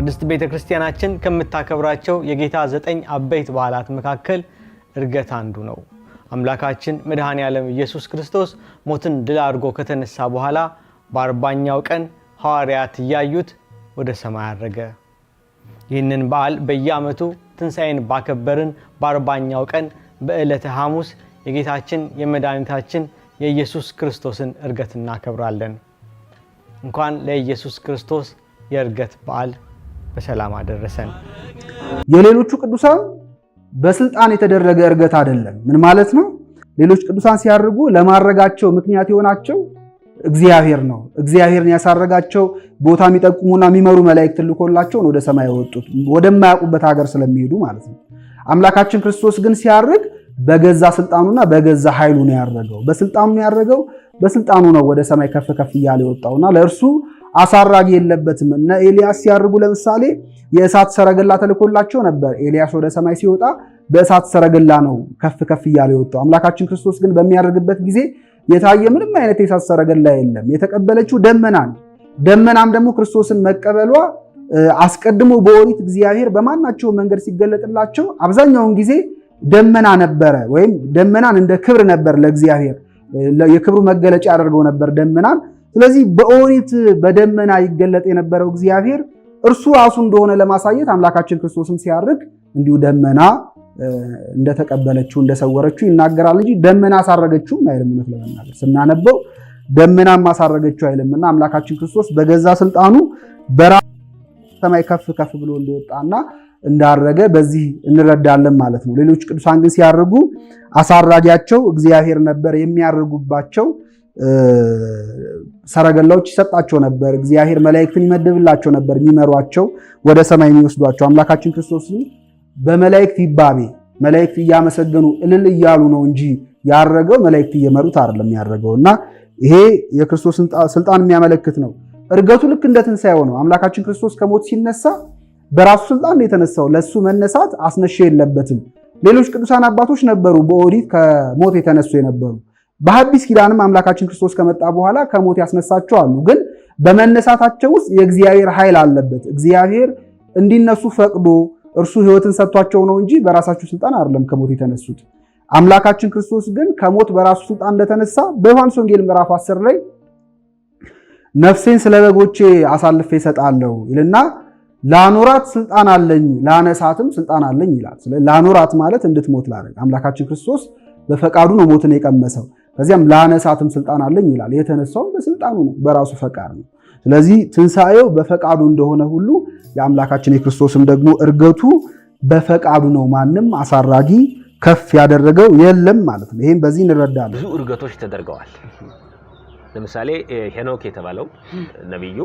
ቅድስት ቤተክርስቲያናችን ከምታከብራቸው የጌታ 9 አበይት በዓላት መካከል ዕርገት አንዱ ነው። አምላካችን መድኃኔ ዓለም ኢየሱስ ክርስቶስ ሞትን ድል አድርጎ ከተነሳ በኋላ በ40ኛው ቀን ሐዋርያት ያዩት ወደ ሰማይ አረገ። ይህንን በዓል በየዓመቱ ትንሣኤን ባከበርን በ40ኛው ቀን በዕለተ ሐሙስ የጌታችን የመድኃኒታችን የኢየሱስ ክርስቶስን ዕርገት እናከብራለን። እንኳን ለኢየሱስ ክርስቶስ የዕርገት በዓል በሰላም አደረሰን። የሌሎቹ ቅዱሳን በስልጣን የተደረገ ዕርገት አይደለም። ምን ማለት ነው? ሌሎች ቅዱሳን ሲያርጉ ለማረጋቸው ምክንያት የሆናቸው እግዚአብሔር ነው። እግዚአብሔርን ያሳረጋቸው ቦታ የሚጠቁሙና የሚመሩ መላእክት ልኮላቸው ወደ ሰማይ ወጡት፣ ወደማያውቁበት ሀገር ስለሚሄዱ ማለት ነው። አምላካችን ክርስቶስ ግን ሲያርግ በገዛ ስልጣኑና በገዛ ኃይሉ ነው ያረገው። በስልጣኑ ነው ያረገው፣ በስልጣኑ ነው ወደ ሰማይ ከፍ ከፍ እያለ የወጣውና ለእርሱ አሳራጊ የለበትም። እና ኤልያስ ሲያርጉ ለምሳሌ የእሳት ሰረገላ ተልኮላቸው ነበር። ኤልያስ ወደ ሰማይ ሲወጣ በእሳት ሰረገላ ነው ከፍ ከፍ እያለ የወጣው። አምላካችን ክርስቶስ ግን በሚያርግበት ጊዜ የታየ ምንም አይነት የእሳት ሰረገላ የለም። የተቀበለችው ደመና ነው። ደመናም ደግሞ ክርስቶስን መቀበሏ አስቀድሞ በኦሪት እግዚአብሔር በማናቸው መንገድ ሲገለጥላቸው አብዛኛውን ጊዜ ደመና ነበረ፣ ወይም ደመናን እንደ ክብር ነበር ለእግዚአብሔር የክብሩ መገለጫ ያደርገው ነበር ደመናን። ስለዚህ በኦሪት በደመና ይገለጥ የነበረው እግዚአብሔር እርሱ ራሱ እንደሆነ ለማሳየት አምላካችን ክርስቶስን ሲያርግ እንዲሁ ደመና እንደተቀበለችው እንደሰወረችው ይናገራል እንጂ ደመና አሳረገችው አይልም። እውነት ለመናገር ስናነበው ደመና ማሳረገችው አይልምና አምላካችን ክርስቶስ በገዛ ስልጣኑ በራሱ ሰማይ ከፍ ከፍ ብሎ እንደወጣና እንዳረገ በዚህ እንረዳለን ማለት ነው። ሌሎች ቅዱሳን ግን ሲያርጉ አሳራጊያቸው እግዚአብሔር ነበር። የሚያርጉባቸው ሰረገላዎች ይሰጣቸው ነበር። እግዚአብሔር መላእክትን ይመድብላቸው ነበር፣ የሚመሯቸው ወደ ሰማይ የሚወስዷቸው። አምላካችን ክርስቶስ በመላእክት ይባቤ መላእክት እያመሰገኑ እልል እያሉ ነው እንጂ ያረገው መላእክት እየመሩት አይደለም ያረገውና ይሄ የክርስቶስ ስልጣን የሚያመለክት ነው። ዕርገቱ ልክ እንደ ትንሣኤው ነው። አምላካችን ክርስቶስ ከሞት ሲነሳ በራሱ ስልጣን የተነሳው፣ ለሱ መነሳት አስነሽ የለበትም። ሌሎች ቅዱሳን አባቶች ነበሩ በኦሪት ከሞት የተነሱ የነበሩ። በሐዲስ ኪዳንም አምላካችን ክርስቶስ ከመጣ በኋላ ከሞት ያስነሳቸው አሉ። ግን በመነሳታቸው ውስጥ የእግዚአብሔር ኃይል አለበት። እግዚአብሔር እንዲነሱ ፈቅዶ እርሱ ሕይወትን ሰጥቷቸው ነው እንጂ በራሳቸው ስልጣን አይደለም ከሞት የተነሱት። አምላካችን ክርስቶስ ግን ከሞት በራሱ ስልጣን እንደተነሳ በዮሐንስ ወንጌል ምዕራፍ 10 ላይ ነፍሴን ስለ በጎቼ አሳልፌ እሰጣለሁ ይልና ላኖራት ስልጣን አለኝ ላነሳትም ስልጣን አለኝ ይላል። ላኖራት ማለት እንድትሞት ላደርግ አምላካችን ክርስቶስ በፈቃዱ ነው ሞትን የቀመሰው። ከዚያም ላነሳትም ስልጣን አለኝ ይላል። የተነሳው በስልጣኑ ነው፣ በራሱ ፈቃድ ነው። ስለዚህ ትንሣኤው በፈቃዱ እንደሆነ ሁሉ የአምላካችን የክርስቶስም ደግሞ ዕርገቱ በፈቃዱ ነው። ማንም አሳራጊ ከፍ ያደረገው የለም ማለት ነው። ይሄን በዚህ እንረዳለን። ብዙ ዕርገቶች ተደርገዋል። ለምሳሌ ሄኖክ የተባለው ነብዩ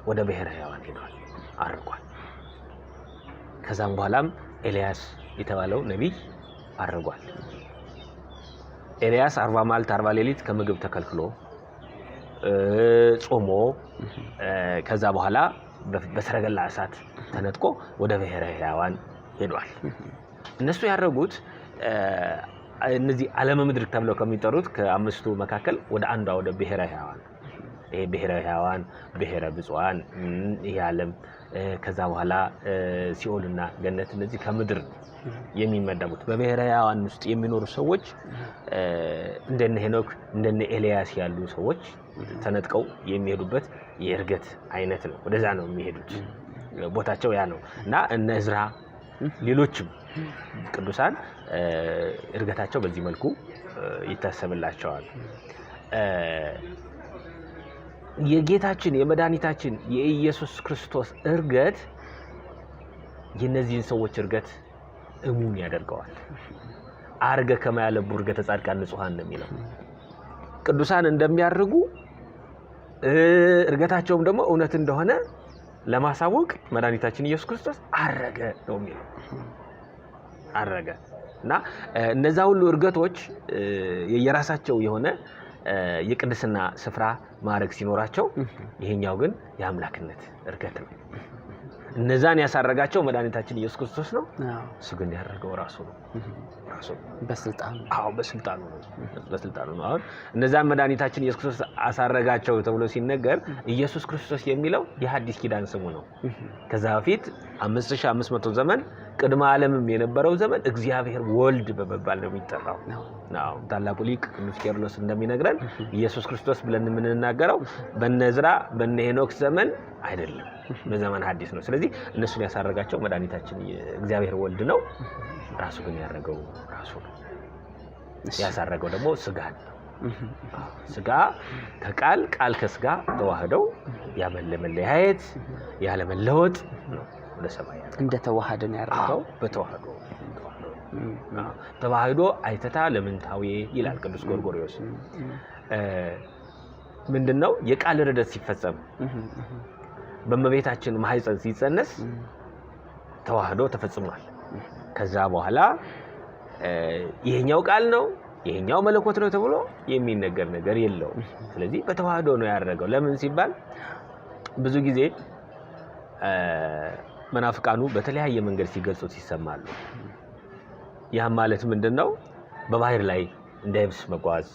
ወደ ብሔረ ሕያዋን ሄዷል፣ አርጓል። ከዛም በኋላም ኤልያስ የተባለው ነቢይ አርጓል። ኤልያስ 40 መዓልት 40 ሌሊት ከምግብ ተከልክሎ ጾሞ ከዛ በኋላ በሰረገላ እሳት ተነጥቆ ወደ ብሔረ ሕያዋን ሄዷል። እነሱ ያረጉት እነዚህ ዓለመ ምድር ተብለው ከሚጠሩት ከአምስቱ መካከል ወደ አንዷ ወደ ብሔረ ሕያዋን፣ ይሄ ብሔረ ሕያዋን፣ ብሔረ ብፁዓን ይሄ ዓለም፣ ከዛ በኋላ ሲኦልና ገነት፣ እነዚህ ከምድር የሚመደቡት በብሔረ ሕያዋን ውስጥ የሚኖሩ ሰዎች እንደነ ሄኖክ እንደነ ኤልያስ ያሉ ሰዎች ተነጥቀው የሚሄዱበት የዕርገት አይነት ነው። ወደዛ ነው የሚሄዱት፣ ቦታቸው ያ ነው እና እነ ዕዝራ ሌሎችም ቅዱሳን ዕርገታቸው በዚህ መልኩ ይታሰብላቸዋል። የጌታችን የመድኃኒታችን የኢየሱስ ክርስቶስ ዕርገት የነዚህን ሰዎች ዕርገት እሙን ያደርገዋል። አርገ ከማያለቡ ዕርገተ ጻድቃን ንጹሃን ነው የሚለው። ቅዱሳን እንደሚያርጉ ዕርገታቸውም ደግሞ እውነት እንደሆነ ለማሳወቅ መድኃኒታችን ኢየሱስ ክርስቶስ አረገ ነው የሚለው። አረገ እና እነዛ ሁሉ ዕርገቶች የየራሳቸው የሆነ የቅድስና ስፍራ ማረግ ሲኖራቸው ይሄኛው ግን የአምላክነት እርገት ነው። እነዛን ያሳረጋቸው መድኃኒታችን ኢየሱስ ክርስቶስ ነው። እሱ ግን ያደረገው ራሱ ነው። በስልጣኑ በስልጣኑ ነው። አሁን እነዛን መድኃኒታችን ኢየሱስ ክርስቶስ አሳረጋቸው ተብሎ ሲነገር ኢየሱስ ክርስቶስ የሚለው የሐዲስ ኪዳን ስሙ ነው። ከዛ በፊት 5500 ዘመን ቅድመ ዓለምም የነበረው ዘመን እግዚአብሔር ወልድ በመባል ነው የሚጠራው። ናው ታላቁ ሊቅ ቅዱስ ቄርሎስ እንደሚነግረን ኢየሱስ ክርስቶስ ብለን የምንናገረው በነዝራ በነሄኖክ ዘመን አይደለም፣ በዘመን ሐዲስ ነው። ስለዚህ እነሱን ያሳረጋቸው መድኃኒታችን እግዚአብሔር ወልድ ነው። ራሱ ግን ያረገው ራሱ ነው። ያሳረገው ደግሞ ስጋ ነው። ስጋ ከቃል ቃል ከስጋ ተዋህደው ያመለመለያየት ያለመለወጥ ነው። ወደ ሰማይ እንደ ተዋህደ ነው ያረገው። በተዋህዶ ተዋህዶ አይተታ ለምንታዊ ይላል ቅዱስ ጎርጎርዮስ። ምንድነው የቃል ርደት ሲፈጸም በመቤታችን ማህፀን ሲጸነስ ተዋህዶ ተፈጽሟል። ከዛ በኋላ ይሄኛው ቃል ነው ይሄኛው መለኮት ነው ተብሎ የሚነገር ነገር የለውም። ስለዚህ በተዋህዶ ነው ያደረገው። ለምን ሲባል ብዙ ጊዜ መናፍቃኑ በተለያየ መንገድ ሲገልጹት ይሰማሉ። ያ ማለት ምንድነው? በባህር ላይ እንደ የብስ መጓዝ፣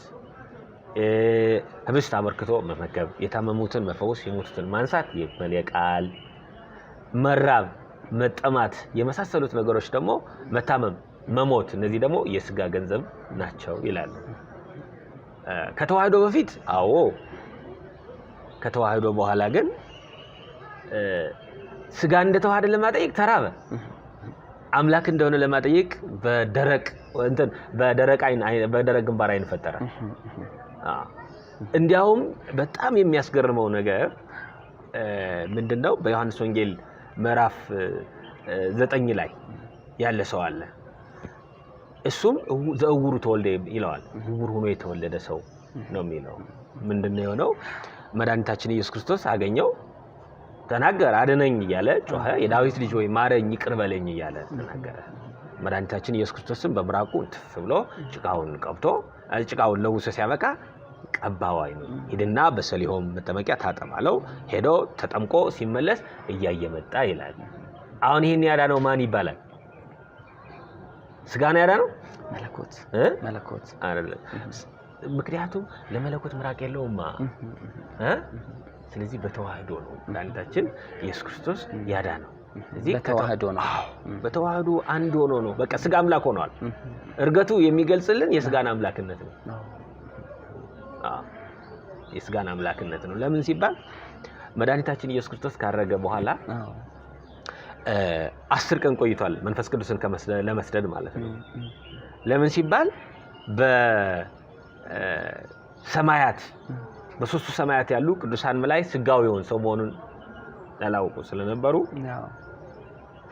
ህብስት አበርክቶ መመገብ፣ የታመሙትን መፈወስ፣ የሞቱትን ማንሳት የቃል መራብ፣ መጠማት የመሳሰሉት ነገሮች ደግሞ መታመም፣ መሞት እነዚህ ደግሞ የስጋ ገንዘብ ናቸው ይላሉ። ከተዋህዶ በፊት አዎ፣ ከተዋህዶ በኋላ ግን ስጋ እንደተዋህደ ለማጠየቅ ተራበ። አምላክ እንደሆነ ለማጠየቅ በደረቅ ግንባር አይን ፈጠረ። እንዲያውም በጣም የሚያስገርመው ነገር ምንድነው? በዮሐንስ ወንጌል ምዕራፍ 9 ላይ ያለ ሰው አለ። እሱም ዘእውሩ ተወልደ ይለዋል። ዕውር ሆኖ የተወለደ ሰው ነው የሚለው። ምንድነው የሆነው? መድኃኒታችን ኢየሱስ ክርስቶስ አገኘው፣ ተናገረ፣ አድነኝ እያለ ጮኸ። የዳዊት ልጅ ሆይ ማረኝ፣ ይቅር በለኝ እያለ ተናገረ። መድኃኒታችን ኢየሱስ ክርስቶስም በምራቁ ትፍ ብሎ ጭቃውን ቀብቶ ጭቃውን ለውሶ ሲያበቃ ቀባው። አይኑ ሄድና በሰሊሆም መጠመቂያ ታጠባለው። ሄዶ ተጠምቆ ሲመለስ እያየ መጣ ይላል። አሁን ይሄን ያዳነው ማን ይባላል? ስጋ ነው ያዳነው? መለኮት አይደለም። ምክንያቱም ለመለኮት ምራቅ የለውማ። ስለዚህ በተዋህዶ ነው መድኃኒታችን ኢየሱስ ክርስቶስ ያዳነው። ስለዚህ በተዋህዶ ነው። በተዋህዶ አንድ ሆኖ ነው። በቃ ስጋ አምላክ ሆኗል። እርገቱ የሚገልጽልን የስጋን አምላክነት ነው። የስጋን አምላክነት ነው። ለምን ሲባል መድኃኒታችን ኢየሱስ ክርስቶስ ካረገ በኋላ 10 ቀን ቆይቷል፣ መንፈስ ቅዱስን ለመስደድ ማለት ነው። ለምን ሲባል በሰማያት በሶስቱ ሰማያት ያሉ ቅዱሳን መላእክት ስጋዊውን ሰው መሆኑን ያላወቁ ስለነበሩ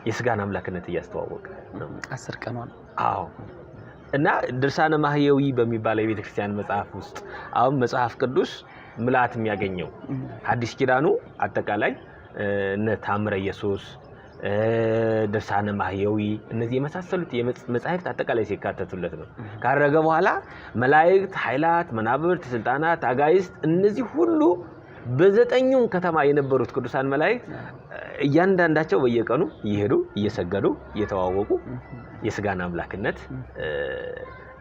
የስጋን አምላክነት እያስተዋወቀ ነው 10 ቀኗን። አዎ። እና ድርሳነ ማህየዊ በሚባለው የቤተክርስቲያን መጽሐፍ ውስጥ አሁን መጽሐፍ ቅዱስ ምልአት የሚያገኘው ሐዲስ ኪዳኑ አጠቃላይ እነ ታምረ ኢየሱስ፣ ድርሳነ ማህየዊ እነዚህ የመሳሰሉት የመጽሐፍት አጠቃላይ ሲካተቱለት ነው። ካረገ በኋላ መላእክት፣ ኃይላት፣ መናብርት፣ ስልጣናት፣ አጋይስት እነዚህ ሁሉ በዘጠኙም ከተማ የነበሩት ቅዱሳን መላእክት እያንዳንዳቸው በየቀኑ እየሄዱ እየሰገዱ እየተዋወቁ የስጋን አምላክነት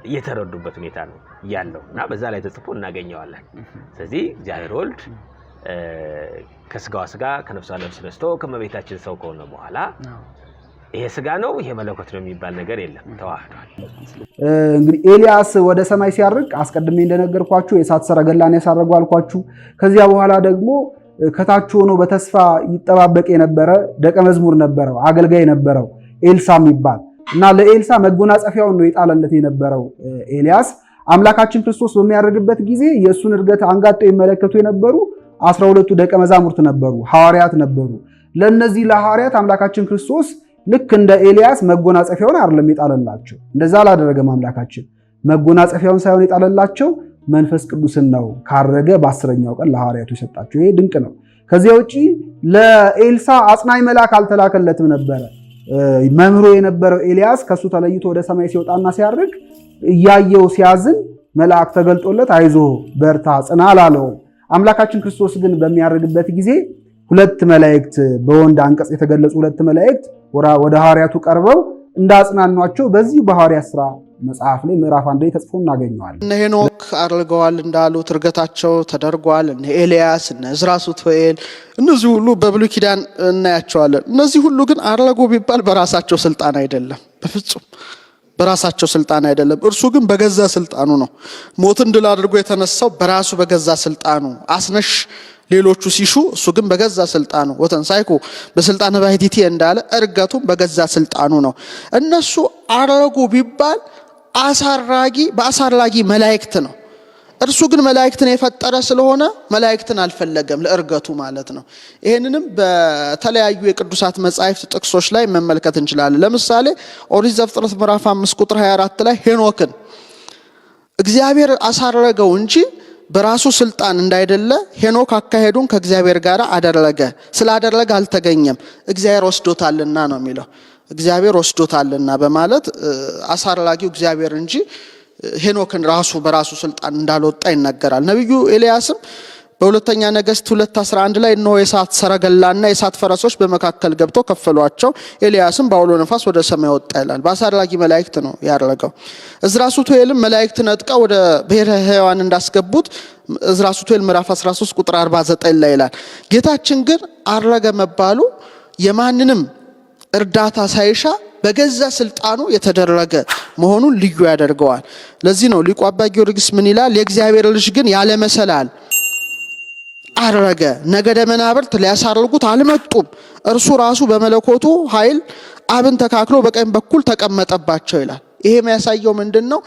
እየተረዱበት ሁኔታ ነው ያለው እና በዛ ላይ ተጽፎ እናገኘዋለን። ስለዚህ እግዚአብሔር ወልድ ከስጋዋ ስጋ ከነፍሷ ነፍስ ነስቶ ከመቤታችን ሰው ከሆነ በኋላ ይሄ ስጋ ነው ይሄ መለኮት ነው የሚባል ነገር የለም፣ ተዋህዷል። እንግዲህ ኤልያስ ወደ ሰማይ ሲያርግ አስቀድሜ እንደነገርኳችሁ የእሳት ሰረገላን ያሳረጉ አልኳችሁ። ከዚያ በኋላ ደግሞ ከታች ሆኖ በተስፋ ይጠባበቅ የነበረ ደቀ መዝሙር ነበረው፣ አገልጋይ ነበረው ኤልሳ የሚባል እና ለኤልሳ መጎናጸፊያውን ነው የጣለለት የነበረው ኤልያስ። አምላካችን ክርስቶስ በሚያርግበት ጊዜ የእሱን እርገት አንጋጠው ይመለከቱ የነበሩ 12 ደቀ መዛሙርት ነበሩ፣ ሐዋርያት ነበሩ። ለነዚህ ለሐዋርያት አምላካችን ክርስቶስ ልክ እንደ ኤልያስ መጎናጸፊያውን አይደለም የጣለላቸው። እንደዛ አላደረገም። አምላካችን መጎናጸፊያውን ሳይሆን የጣለላቸው መንፈስ ቅዱስን ነው። ካረገ በ10ኛው ቀን ለሐዋርያቱ የሰጣቸው። ይሄ ድንቅ ነው። ከዚያ ውጪ ለኤልሳ አጽናኝ መልአክ አልተላከለትም ነበረ። መምህሩ የነበረው ኤልያስ ከሱ ተለይቶ ወደ ሰማይ ሲወጣና ሲያርግ እያየው ሲያዝን መልአክ ተገልጦለት አይዞ በርታ ጽና አላለውም። አምላካችን ክርስቶስ ግን በሚያርግበት ጊዜ ሁለት መላእክት በወንድ አንቀጽ የተገለጹ ሁለት መላእክት ወደ ሐዋርያቱ ቀርበው እንዳጽናኗቸው በዚህ በሐዋርያት ሥራ መጽሐፍ ላይ ምዕራፍ 1 ላይ ተጽፎ እናገኘዋለን። እነ ሄኖክ አርገዋል እንዳሉት እርገታቸው ተደርጓል። እነ ኤልያስ እነ ዕዝራ ሱቱኤል እነዚህ ሁሉ በብሉይ ኪዳን እናያቸዋለን። እነዚህ ሁሉ ግን አረጉ ቢባል በራሳቸው ስልጣን አይደለም፣ በፍጹም በራሳቸው ስልጣን አይደለም። እርሱ ግን በገዛ ስልጣኑ ነው። ሞትን ድል አድርጎ የተነሳው በራሱ በገዛ ስልጣኑ አስነሽ ሌሎቹ ሲሹ እሱ ግን በገዛ ስልጣኑ ወተንሳይኩ በስልጣነ ባሕቲቲ እንዳለ እርገቱም በገዛ ስልጣኑ ነው። እነሱ አረጉ ቢባል በአሳራጊ መላእክት ነው። እርሱ ግን መላእክትን የፈጠረ ስለሆነ መላእክትን አልፈለገም ለእርገቱ ማለት ነው። ይሄንንም በተለያዩ የቅዱሳት መጻሕፍት ጥቅሶች ላይ መመልከት እንችላለን። ለምሳሌ ኦሪት ዘፍጥረት ምዕራፍ 5 ቁጥር 24 ላይ ሄኖክን እግዚአብሔር አሳረገው እንጂ በራሱ ስልጣን እንዳይደለ ሄኖክ አካሄዱን ከእግዚአብሔር ጋር አደረገ፣ ስላደረገ አልተገኘም፣ እግዚአብሔር ወስዶታልና ነው የሚለው። እግዚአብሔር ወስዶታልና በማለት አሳራጊው እግዚአብሔር እንጂ ሄኖክን ራሱ በራሱ ስልጣን እንዳልወጣ ይናገራል። ነብዩ ኤልያስም በሁለተኛ ነገሥት 2:11 ላይ እነሆ የእሳት ሰረገላና የእሳት ፈረሶች በመካከል ገብተው ከፈሏቸው፣ ኤልያስም በአውሎ ነፋስ ወደ ሰማይ ወጣ ይላል። በአሳራጊ መላእክት ነው ያረገው። ዕዝራ ሱቱኤልም መላእክት ነጥቀው ወደ ብሔረ ሕያዋን እንዳስገቡት ዕዝራ ሱቱኤል ምዕራፍ 13 ቁጥር 49 ላይ ይላል። ጌታችን ግን አረገ መባሉ የማንንም እርዳታ ሳይሻ በገዛ ስልጣኑ የተደረገ መሆኑን ልዩ ያደርገዋል። ለዚህ ነው ሊቁ አባ ጊዮርጊስ ምን ይላል? የእግዚአብሔር ልጅ ግን ያለ መሰላል አረገ፣ ነገደ መናብርት ሊያሳርጉት አልመጡም፣ እርሱ ራሱ በመለኮቱ ኃይል አብን ተካክሎ በቀኝ በኩል ተቀመጠባቸው ይላል። ይሄ የሚያሳየው ምንድነው?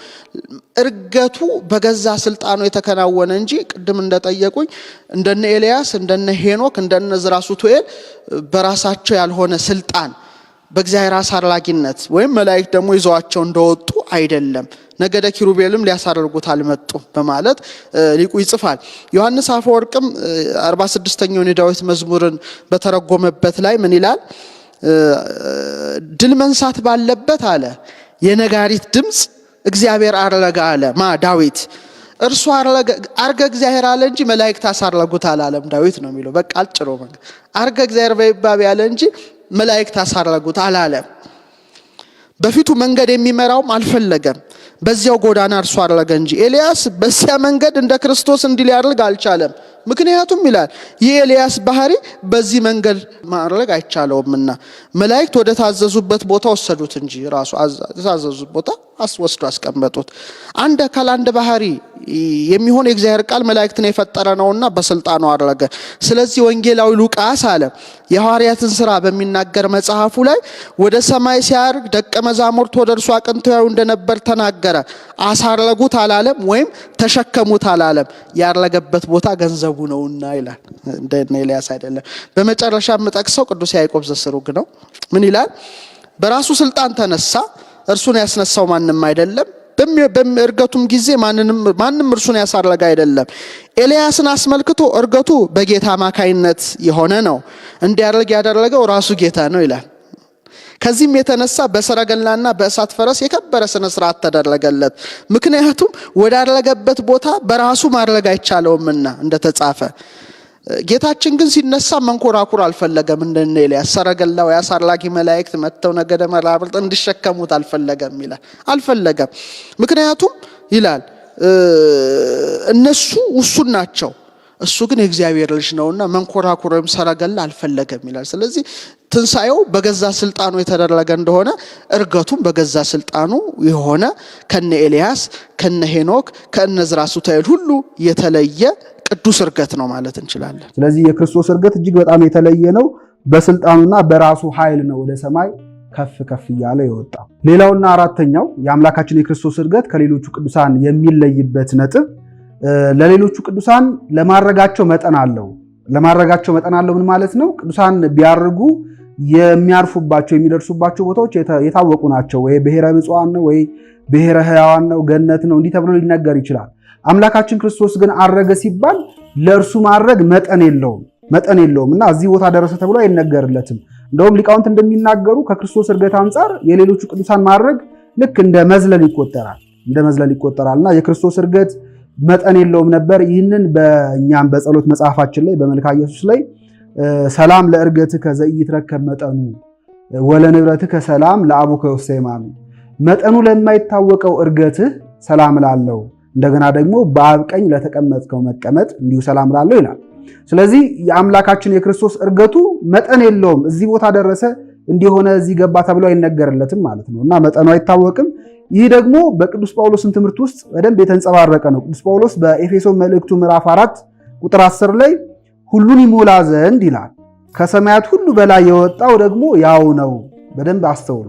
እርገቱ በገዛ ስልጣኑ የተከናወነ እንጂ ቅድም እንደጠየቁኝ እንደነ ኤልያስ እንደነ ሄኖክ እንደነ ዕዝራ ሱቱኤል በራሳቸው ያልሆነ ስልጣን በእግዚአብሔር አሳራጊነት ወይም መላእክት ደግሞ ይዘዋቸው እንደወጡ አይደለም። ነገደ ኪሩቤልም ሊያሳርጉት አልመጡም በማለት ሊቁ ይጽፋል። ዮሐንስ አፈወርቅም 46ኛውን የዳዊት መዝሙርን በተረጎመበት ላይ ምን ይላል? ድል መንሳት ባለበት አለ የነጋሪት ድምጽ እግዚአብሔር አረገ አለ ዳዊት። እርሱ አርገ እግዚአብሔር አለ እንጂ መላእክት አሳረጉት አላለም ዳዊት ነው የሚለው። በቃ አጭሩ መንገድ አርገ እግዚአብሔር በይባብ ያለ እንጂ መላእክት አሳረጉት አላለም። በፊቱ መንገድ የሚመራውም አልፈለገም፣ በዚያው ጎዳና እርሱ አረገ እንጂ። ኤልያስ በዚያ መንገድ እንደ ክርስቶስ እንዲያደርግ አልቻለም። ምክንያቱም ይላል የኤልያስ ባህሪ በዚህ መንገድ ማድረግ አይቻለውምና መላእክት ወደ ታዘዙበት ቦታ ወሰዱት እንጂ ራሱ ታዘዙበት ቦታ ወስዶ አስቀመጡት። አንድ አካል አንድ ባህሪ የሚሆን የእግዚአብሔር ቃል መላእክትን የፈጠረ ነውና በስልጣኑ አደረገ። ስለዚህ ወንጌላዊ ሉቃስ አለ የሐዋርያትን ሥራ በሚናገር መጽሐፉ ላይ ወደ ሰማይ ሲያርግ ደቀ መዛሙርት ወደ እርሱ አቅንተው ያዩ እንደነበር ተናገረ። አሳረጉት አላለም ወይም ተሸከሙት አላለም። ያረገበት ቦታ ገንዘቡ ነውና ይላል። እንደነ ኤልያስ አይደለም። በመጨረሻ የምጠቅሰው ቅዱስ ያዕቆብ ዘስሩግ ነው። ምን ይላል? በራሱ ስልጣን ተነሳ፣ እርሱን ያስነሳው ማንም አይደለም። በእርገቱም ጊዜ ማንም እርሱን ያሳረገ አይደለም። ኤልያስን አስመልክቶ እርገቱ በጌታ አማካይነት የሆነ ነው፣ እንዲያደርግ ያደረገው ራሱ ጌታ ነው ይላል። ከዚህም የተነሳ በሰረገላና በእሳት ፈረስ የከበረ ስነ ስርዓት ተደረገለት። ምክንያቱም ወዳረገበት ቦታ በራሱ ማድረግ አይቻለውምና እንደተጻፈ። ጌታችን ግን ሲነሳ መንኮራኩር አልፈለገም። እንደነ ኤልያስ ሰረገላው ያሳራጊ መላእክት መጥተው ነገደ መናብርት እንዲሸከሙት አልፈለገም ይላል። አልፈለገም። ምክንያቱም ይላል እነሱ ውሱን ናቸው፣ እሱ ግን የእግዚአብሔር ልጅ ነውና መንኮራኩር ወይም ሰረገላ አልፈለገም ይላል። ስለዚህ ትንሳኤው በገዛ ስልጣኑ የተደረገ እንደሆነ እርገቱም በገዛ ስልጣኑ የሆነ ከነ ኤልያስ ከነ ሄኖክ ከነ ዕዝራ ሱቱኤል ሁሉ የተለየ ቅዱስ እርገት ነው ማለት እንችላለን። ስለዚህ የክርስቶስ እርገት እጅግ በጣም የተለየ ነው። በስልጣኑና በራሱ ኃይል ነው ወደ ሰማይ ከፍ ከፍ እያለ የወጣው። ሌላውና አራተኛው የአምላካችን የክርስቶስ እርገት ከሌሎቹ ቅዱሳን የሚለይበት ነጥብ ለሌሎቹ ቅዱሳን ለማረጋቸው መጠን አለው። ለማረጋቸው መጠን አለው ምን ማለት ነው? ቅዱሳን ቢያርጉ የሚያርፉባቸው የሚደርሱባቸው ቦታዎች የታወቁ ናቸው። ወይ ብሔረ ብፁዓን ነው፣ ወይ ብሔረ ሕያዋን ነው፣ ገነት ነው፣ እንዲህ ተብሎ ሊነገር ይችላል። አምላካችን ክርስቶስ ግን አረገ ሲባል ለእርሱ ማድረግ መጠን የለውም እና እዚህ ቦታ ደረሰ ተብሎ አይነገርለትም። እንደውም ሊቃውንት እንደሚናገሩ ከክርስቶስ እርገት አንጻር የሌሎቹ ቅዱሳን ማድረግ ልክ እንደ መዝለል ይቆጠራል። እንደ መዝለል ይቆጠራልና የክርስቶስ እርገት መጠን የለውም ነበር። ይህንን በእኛም በጸሎት መጽሐፋችን ላይ በመልካ ኢየሱስ ላይ ሰላም ለእርገትከ ዘኢይትረከብ መጠኑ ወለንብረትከ ሰላም ለአቡከ ወሰይማኑ፣ መጠኑ ለማይታወቀው እርገትህ ሰላም ላለው፣ እንደገና ደግሞ በአብ ቀኝ ለተቀመጥከው መቀመጥ እንዲሁ ሰላም ላለው ይላል። ስለዚህ የአምላካችን የክርስቶስ እርገቱ መጠን የለውም። እዚህ ቦታ ደረሰ እንዲሆነ እዚህ ገባ ተብሎ አይነገርለትም ማለት ነው እና መጠኑ አይታወቅም። ይህ ደግሞ በቅዱስ ጳውሎስን ትምህርት ውስጥ በደንብ የተንጸባረቀ ነው። ቅዱስ ጳውሎስ በኤፌሶን መልእክቱ ምዕራፍ 4 ቁጥር 10 ላይ ሁሉን ይሞላ ዘንድ ይላል። ከሰማያት ሁሉ በላይ የወጣው ደግሞ ያው ነው። በደንብ አስተውሉ።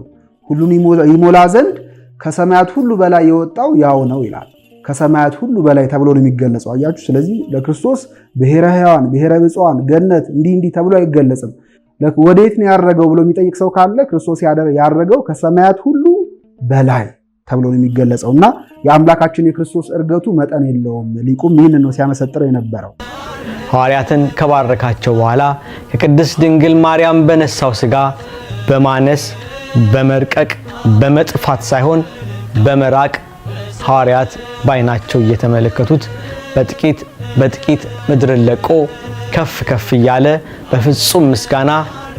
ሁሉን ይሞላ ዘንድ ከሰማያት ሁሉ በላይ የወጣው ያው ነው ይላል። ከሰማያት ሁሉ በላይ ተብሎ ነው የሚገለጸው። አያችሁ። ስለዚህ ለክርስቶስ ብሔረ ሕያዋን፣ ብሔረ ብፁዓን፣ ገነት እንዲህ ተብሎ አይገለጽም። ወዴት ነው ያረገው ብሎ የሚጠይቅ ሰው ካለ ክርስቶስ ያረገው ከሰማያት ሁሉ በላይ ተብሎ ነው የሚገለጸው እና የአምላካችን የክርስቶስ እርገቱ መጠን የለውም። ሊቁም ይህን ነው ሲያመሰጥረው የነበረው። ሐዋርያትን ከባረካቸው በኋላ ከቅድስት ድንግል ማርያም በነሳው ሥጋ በማነስ በመርቀቅ በመጥፋት ሳይሆን በመራቅ ሐዋርያት ባይናቸው እየተመለከቱት በጥቂት በጥቂት ምድርን ለቆ ከፍ ከፍ እያለ በፍጹም ምስጋና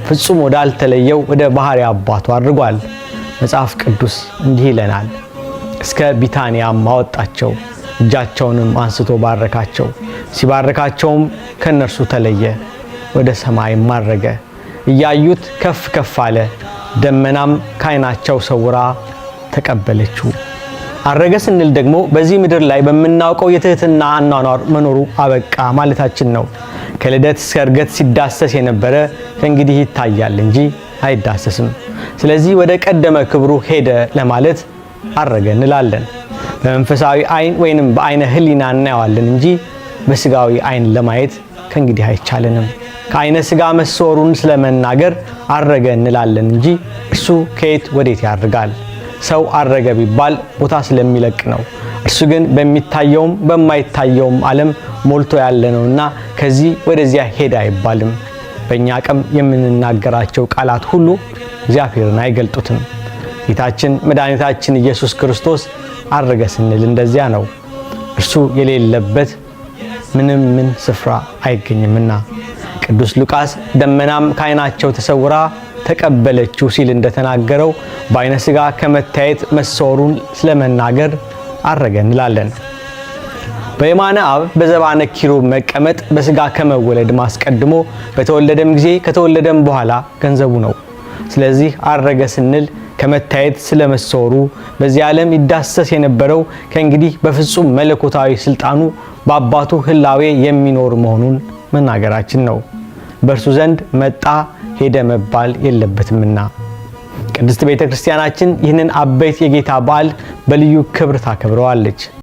ፍጹም ወዳልተለየው ወደ ባህሪ አባቱ አድርጓል። መጽሐፍ ቅዱስ እንዲህ ይለናል፣ እስከ ቢታንያም አወጣቸው፣ እጃቸውንም አንስቶ ባረካቸው። ሲባረካቸውም ከነርሱ ተለየ፣ ወደ ሰማይም አረገ። እያዩት ከፍ ከፍ አለ፣ ደመናም ከዓይናቸው ሰውራ ተቀበለችው። አረገ ስንል ደግሞ በዚህ ምድር ላይ በምናውቀው የትህትና አኗኗር መኖሩ አበቃ ማለታችን ነው። ከልደት እስከ እርገት ሲዳሰስ የነበረ ከእንግዲህ ይታያል እንጂ አይዳሰስም። ስለዚህ ወደ ቀደመ ክብሩ ሄደ ለማለት አረገ እንላለን። በመንፈሳዊ አይን ወይንም በአይነ ህሊና እናየዋለን እንጂ በስጋዊ አይን ለማየት ከእንግዲህ አይቻለንም። ከአይነ ስጋ መሰወሩን ስለመናገር አረገ እንላለን እንጂ እርሱ ከየት ወዴት ያርጋል? ሰው አረገ ቢባል ቦታ ስለሚለቅ ነው። እርሱ ግን በሚታየውም በማይታየውም ዓለም ሞልቶ ያለ ነውና ከዚህ ወደዚያ ሄደ አይባልም። በእኛ አቅም የምንናገራቸው ቃላት ሁሉ እግዚአብሔርን አይገልጡትም። ጌታችን መድኃኒታችን ኢየሱስ ክርስቶስ አረገ ስንል እንደዚያ ነው። እርሱ የሌለበት ምን ስፍራ አይገኝምና። ቅዱስ ሉቃስ ደመናም ከዓይናቸው ተሰውራ ተቀበለችው ሲል እንደተናገረው በዓይነ ሥጋ ከመታየት መሰወሩን ስለመናገር አረገ እንላለን። በየማነ አብ በዘባነ ኪሩብ መቀመጥ በሥጋ ከመወለድ ማስቀድሞ በተወለደም ጊዜ ከተወለደም በኋላ ገንዘቡ ነው። ስለዚህ አረገ ስንል ከመታየት ስለመሰወሩ በዚህ ዓለም ይዳሰስ የነበረው ከእንግዲህ በፍጹም መለኮታዊ ስልጣኑ በአባቱ ህላዌ የሚኖር መሆኑን መናገራችን ነው። በእርሱ ዘንድ መጣ ሄደ መባል የለበትምና። ቅድስት ቤተ ክርስቲያናችን ይህንን አበይት የጌታ በዓል በልዩ ክብር ታከብረዋለች።